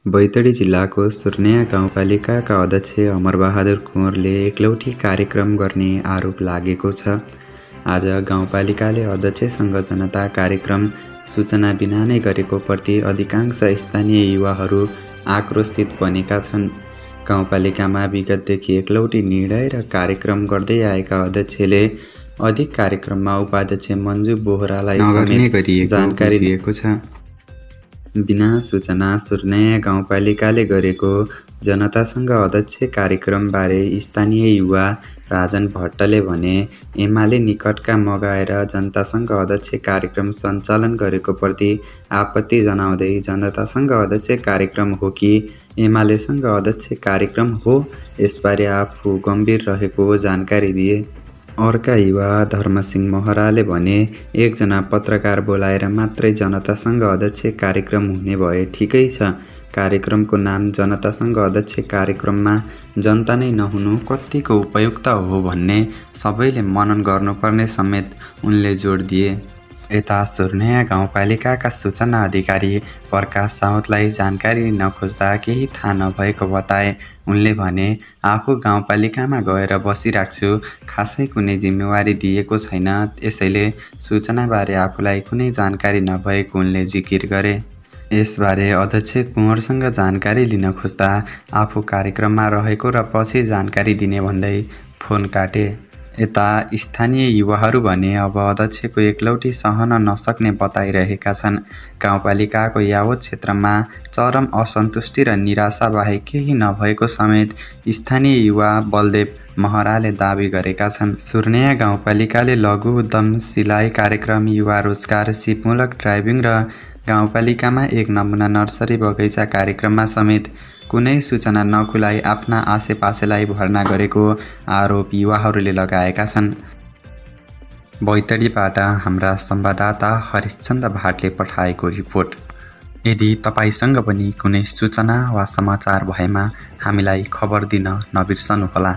बैतडी जिल्लाको सुर्नेया गाउँपालिकाका अध्यक्ष अमरबहादुर कुँवरले एकलौटी कार्यक्रम गर्ने आरोप लागेको छ। आज गाउँपालिकाले अध्यक्षसँग जनता कार्यक्रम सूचना बिना नै गरेको प्रति अधिकांश स्थानीय युवाहरू आक्रोशित बनेका छन्। गाउँपालिकामा विगतदेखि एकलौटी निर्णय र कार्यक्रम गर्दै आएका अध्यक्षले अधिक कार्यक्रममा उपाध्यक्ष मन्जु बोहरालाई समेत जानकारी दिएको छ। बिना सूचना सुर्नेया गाउँपालिकाले गरेको जनतासँग अध्यक्ष कार्यक्रमबारे स्थानीय युवा राजन भट्टले भने, एमाले निकटका मगाएर जनतासँग अध्यक्ष कार्यक्रम सञ्चालन गरेको प्रति आपत्ति जनाउँदै जनतासँग अध्यक्ष कार्यक्रम हो कि एमालेसँग अध्यक्ष कार्यक्रम हो, यसबारे आफू गम्भीर रहेको जानकारी दिए। अर्का युवा धर्मसिंह महराले भने, एकजना पत्रकार बोलाएर मात्रै जनतासँग अध्यक्ष कार्यक्रम हुने भए ठिकै छ। कार्यक्रमको नाम जनतासँग अध्यक्ष कार्यक्रममा जनता नै नहुनु कतिको उपयुक्त हो भन्ने सबैले मनन गर्नुपर्ने समेत उनले जोड दिए। यता सुर्नेया गाउँपालिकाका सूचना अधिकारी प्रकाश साउदलाई जानकारी दिन खोज्दा केही थाहा नभएको बताए। उनले भने, आफू गाउँपालिकामा गएर बसिराख्छु, खासै कुनै जिम्मेवारी दिएको छैन, यसैले सूचनाबारे आफूलाई कुनै जानकारी नभएको उनले जिकिर गरे। यसबारे अध्यक्ष कुँवरसँग जानकारी लिन खोज्दा आफू कार्यक्रममा रहेको र पछि जानकारी दिने भन्दै फोन काटे। यता स्थानीय युवाहरू भने अब अध्यक्षको एकलौटी सहन नसक्ने बताइरहेका छन्। गाउँपालिकाको यावत क्षेत्रमा चरम असन्तुष्टि र निराशा बाहेक केही नभएको समेत स्थानीय युवा बलदेव महराले दावी गरेका छन्। सुर्नेया गाउँपालिकाले लघु उद्यम सिलाइ कार्यक्रम, युवा रोजगार, सिपमूलक ड्राइभिङ र गाउँपालिकामा एक नमुना नर्सरी बगैँचा कार्यक्रममा समेत कुनै सूचना नखुलाई आफ्ना आसेपासेलाई भर्ना गरेको आरोप युवाहरूले लगाएका छन्। बैतडीबाट हाम्रा संवाददाता हरिश्चन्द्र भाटले पठाएको रिपोर्ट। यदि तपाईसँग पनि कुनै सूचना वा समाचार भएमा हामीलाई खबर दिन नबिर्सनुहोला।